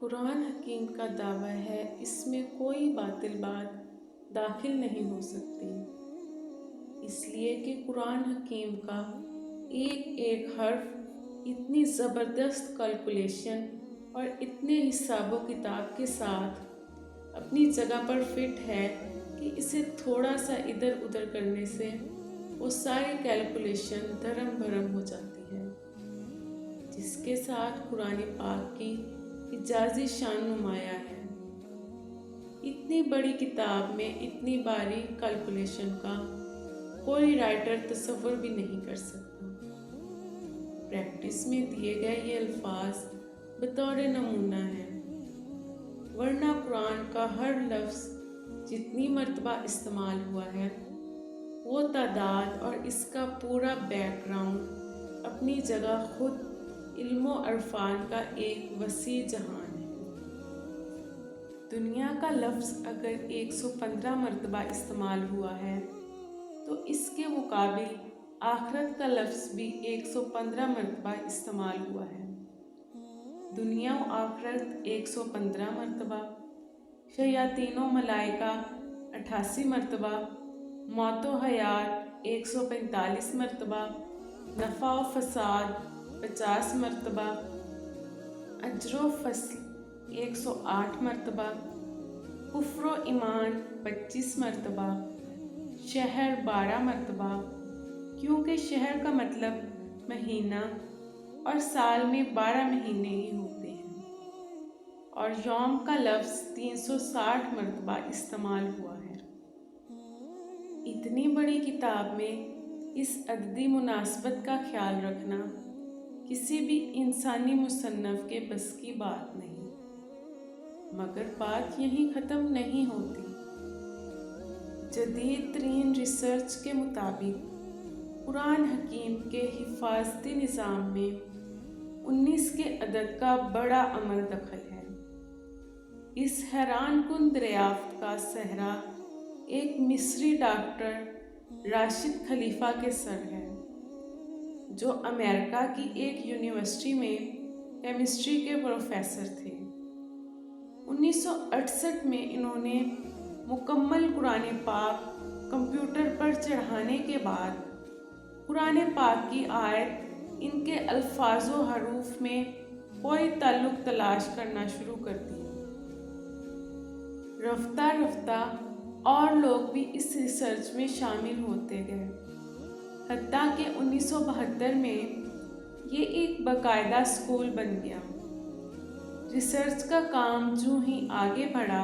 قرآن حکیم کا دعویٰ ہے اس میں کوئی باطل بات داخل نہیں ہو سکتی، اس لیے کہ قرآن حکیم کا ایک ایک حرف اتنی زبردست کیلکولیشن اور اتنے حساب و کتاب کے ساتھ اپنی جگہ پر فٹ ہے کہ اسے تھوڑا سا ادھر ادھر کرنے سے وہ ساری کیلکولیشن دھرم بھرم ہو جاتی ہے، جس کے ساتھ قرآن پاک کی اعجازی شان نمایاں ہے۔ اتنی بڑی کتاب میں اتنی باریک کیلکولیشن کا کوئی رائٹر تصور بھی نہیں کر سکتا۔ پریکٹس میں دیے گئے یہ الفاظ بطور نمونہ ہیں، ورنہ قرآن کا ہر لفظ جتنی مرتبہ استعمال ہوا ہے وہ تعداد اور اس کا پورا بیک گراؤنڈ اپنی جگہ خود علم و عرفان کا ایک وسیع جہان ہے۔ دنیا کا لفظ اگر 115 مرتبہ استعمال ہوا ہے تو اس کے مقابل آخرت کا لفظ بھی 115 مرتبہ استعمال ہوا ہے۔ دنیا و آخرت 115 مرتبہ، شیاطین و ملائکہ 88 مرتبہ، موت و حیات 145 مرتبہ، نفع و فساد 50 مرتبہ، اجر و فصل 108 مرتبہ، کفر و ایمان 25 مرتبہ، شہر 12 مرتبہ، کیونکہ شہر کا مطلب مہینہ اور سال میں 12 مہینے ہی ہوتے ہیں، اور یوم کا لفظ 360 مرتبہ استعمال ہوا ہے۔ اتنی بڑی کتاب میں اس عددی مناسبت کا خیال رکھنا کسی بھی انسانی مصنف کے بس کی بات نہیں، مگر بات یہیں ختم نہیں ہوتی۔ جدید ترین ریسرچ کے مطابق قرآن حکیم کے حفاظتی نظام میں 19 کے عدد کا بڑا عمل دخل ہے۔ اس حیران کن دریافت کا سہرا ایک مصری ڈاکٹر راشد خلیفہ کے سر ہے، جو امریکہ کی ایک یونیورسٹی میں کیمسٹری کے پروفیسر تھے۔ 1968 میں انہوں نے مکمل قرآن پاک کمپیوٹر پر چڑھانے کے بعد قرآن پاک کی آیت ان کے الفاظ و حروف میں کوئی تعلق تلاش کرنا شروع کر دیا۔ رفتہ رفتہ اور لوگ بھی اس ریسرچ میں شامل ہوتے گئے، حتیٰ کہ 1972 میں یہ ایک باقاعدہ اسکول بن گیا۔ ریسرچ کا کام جو ہی آگے بڑھا،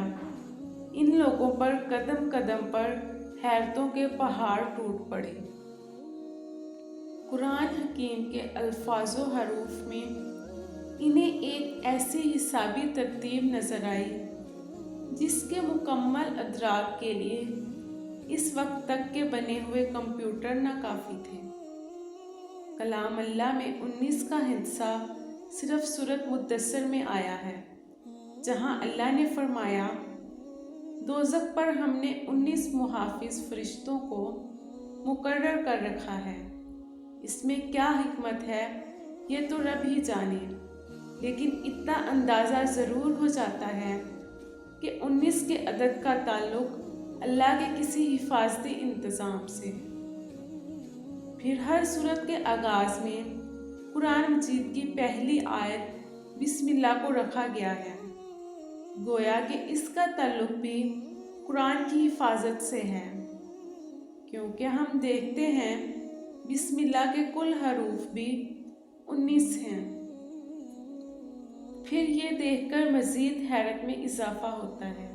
ان لوگوں پر قدم قدم پر حیرتوں کے پہاڑ ٹوٹ پڑے۔ قرآن حکیم کے الفاظ و حروف میں انہیں ایک ایسی حسابی ترتیب نظر آئی جس کے مکمل ادراک کے لیے اس وقت تک کے بنے ہوئے کمپیوٹر ناکافی تھے۔ کلام اللہ میں 19 کا حصہ صرف سورۃ مدثر میں آیا ہے، جہاں اللہ نے فرمایا، دوزخ پر ہم نے 19 محافظ فرشتوں کو مقرر کر رکھا ہے۔ اس میں کیا حکمت ہے یہ تو رب ہی جانے، لیکن اتنا اندازہ ضرور ہو جاتا ہے کہ 19 کے عدد کا تعلق اللہ کے کسی حفاظتی انتظام سے۔ پھر ہر سورت کے آغاز میں قرآن مجید کی پہلی آیت بسم اللہ کو رکھا گیا ہے، گویا کہ اس کا تعلق بھی قرآن کی حفاظت سے ہے، کیونکہ ہم دیکھتے ہیں بسم اللہ کے کل حروف بھی 19 ہیں۔ پھر یہ دیکھ کر مزید حیرت میں اضافہ ہوتا ہے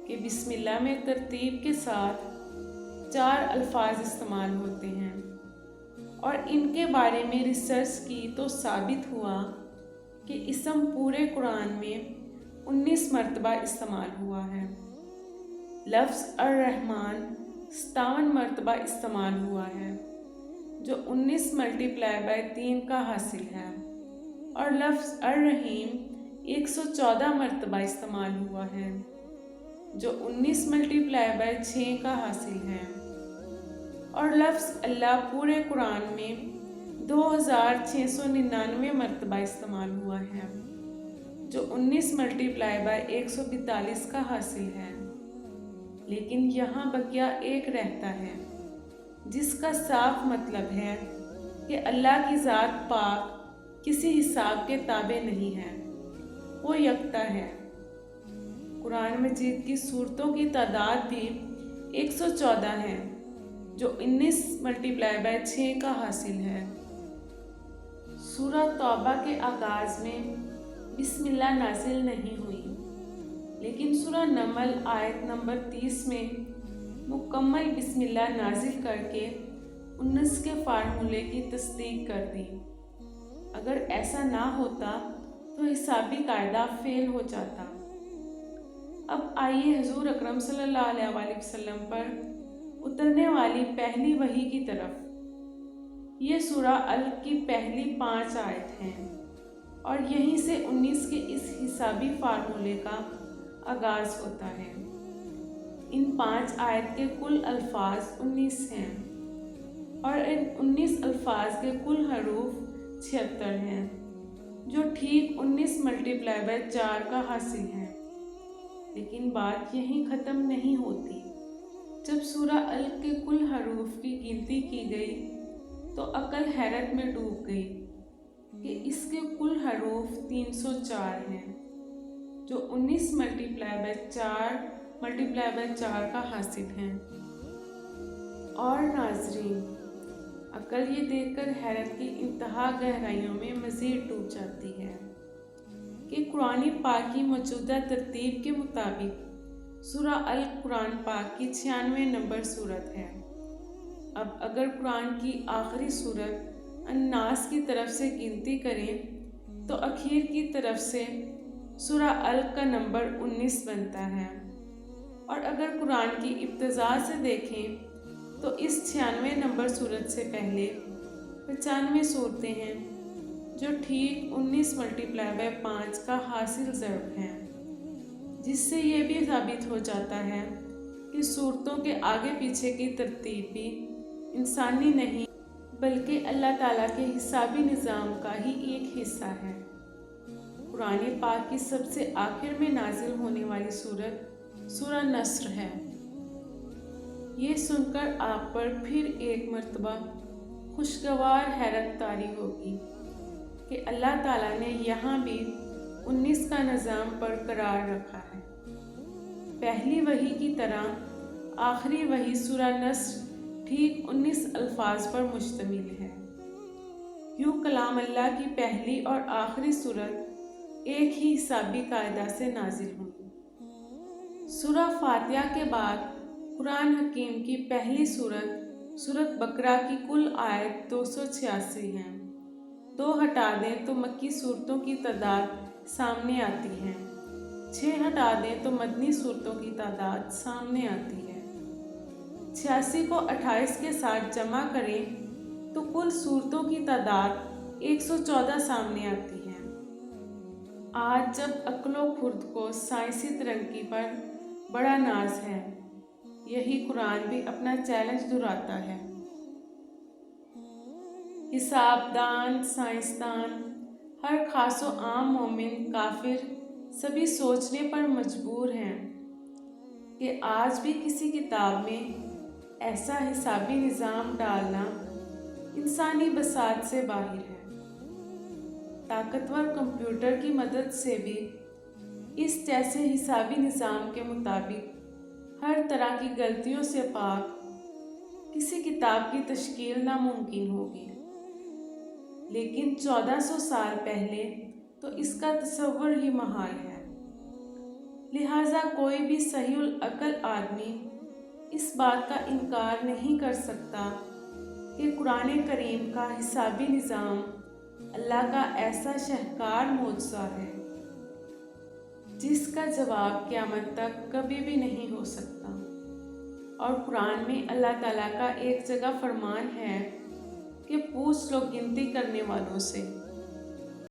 کہ بسم اللہ میں ترتیب کے ساتھ 4 الفاظ استعمال ہوتے ہیں، اور ان کے بارے میں ریسرچ کی تو ثابت ہوا کہ اسم پورے قرآن میں 19 مرتبہ استعمال ہوا ہے۔ لفظ الرحمن 57 مرتبہ استعمال ہوا ہے، جو 19 × 3 کا حاصل ہے، اور لفظ الرحیم 114 مرتبہ استعمال ہوا ہے، جو 19 × 6 کا حاصل ہے، اور لفظ اللہ پورے قرآن میں 2699 مرتبہ استعمال ہوا ہے، जो 19 मल्टीप्लाई बाय 142 का हासिल है। लेकिन यहाँ बकिया एक रहता है, जिसका साफ मतलब है कि अल्लाह की ज़ात पाक किसी हिसाब के ताबे नहीं है, वो यकता है। कुरान मजीद की सूरतों की तादाद भी 114 है, जो 19 मल्टीप्लाई बाय 6 का हासिल है। सूरह तौबा के आगाज़ में बिस्मिल्लाह नाजिल नहीं हुई, लेकिन सूरह नमल आयत नंबर 30 में मुकम्मल बिस्मिल्लाह नाजिल करके 19 के फार्मूले की तस्दीक कर दी। अगर ऐसा ना होता तो हिसाबी कायदा फेल हो जाता। अब आइए हुजूर अकरम सल्लल्लाहु अलैहि वसल्लम पर उतरने वाली पहली वही की तरफ। ये सूरह अल्क की पहली 5 आयत हैं और यहीं से 19 के इस हिसाबी फार्मूले का आगाज़ होता है। इन 5 आयत के कुल अल्फाज 19 हैं और इन 19 अल्फाज के कुल हरूफ 76 हैं, जो ठीक 19 मल्टीप्लाई बाय 4 का हासिल है। लेकिन बात यहीं ख़त्म नहीं होती। जब सूरह अल्क के कुल हरूफ की गिनती की गई तो अकल हैरत में डूब गई कि इसके कुल हरूफ 304 हैं, जो 19 मल्टीप्लाई बाय 4 का हासिल हैं। और नाजरीन, अकल ये देखकर हैरत की इंतहा गहराइयों में मज़ीद डूब जाती है कि कुरान पाक की मौजूदा तरतीब के मुताबिक सूरह अल्क कुरान पाक की 96 नंबर सूरत है। अब अगर कुरान की आखिरी सूरत अन्नास की तरफ से गिनती करें तो आखिर की तरफ से सूरह अल्क का नंबर 19 बनता है। और अगर कुरान की इब्तिदा से देखें तो इस 96 नंबर सूरत से पहले 95 सूरतें हैं, जो ठीक 19 मल्टीप्लाई बाय 5 का हासिल ज़र्ब हैं, जिससे ये भी साबित हो जाता है कि सूरतों के आगे पीछे की तरतीब भी इंसानी नहीं बल्कि अल्लाह ताला के हिसाबी निज़ाम का ही एक हिस्सा है। कुरान पाक की सबसे आखिर में नाजिल होने वाली सूरत सूरह नस्र है। ये सुनकर आप पर फिर एक मर्तबा खुशगवार हैरत तारी होगी कि अल्लाह ताला ने यहाँ भी 19 का निज़ाम बरकरार रखा है। पहली वही की तरह आखिरी वही सूरह नस्र ठीक 19 अल्फाज पर मुश्तमिल है। यूँ कलाम अल्लाह की पहली और आखिरी सूरत एक ही हिसाबी कायदा से नाजिल हुई। सूरह फातिहा के बाद कुरान हकीम की पहली सूरत सूरत बकरा की कुल आयत 286 हैं। 2 हटा दें तो मक्की सूरतों की तादाद सामने आती है। 6 हटा दें तो मदनी सूरतों की तादाद सामने आती है। 86 को 28 के साथ जमा करें तो कुल सूरतों की तादाद 114 सामने आती है। आज जब अक्लो खुर्द को साइंसी तरक्की पर बड़ा नाज है, यही कुरान भी अपना चैलेंज दोहराता है। हिसाबदान, साइंसदान, हर खासो आम मोमिन, काफिर सभी सोचने पर मजबूर हैं कि आज भी किसी किताब में ऐसा हिसाबी निज़ाम डालना इंसानी बसात से बाहर है। ताकतवर कंप्यूटर की मदद से भी इस जैसे हिसाबी निज़ाम के मुताबिक हर तरह की गलतियों से पाक किसी किताब की तश्कील नामुमकिन होगी। लेकिन 1400 साल पहले तो इसका तसव्वुर ही महाल है। लिहाजा कोई भी सहीउल अकल आदमी इस बात का इनकार नहीं कर सकता कि कुरान करीम का हिसाबी निज़ाम अल्लाह का ऐसा शाहकार मोज़ा है जिसका जवाब क़यामत तक कभी भी नहीं हो सकता। और कुरान में अल्लाह ताला का एक जगह फरमान है कि पूछ लो गिनती करने वालों से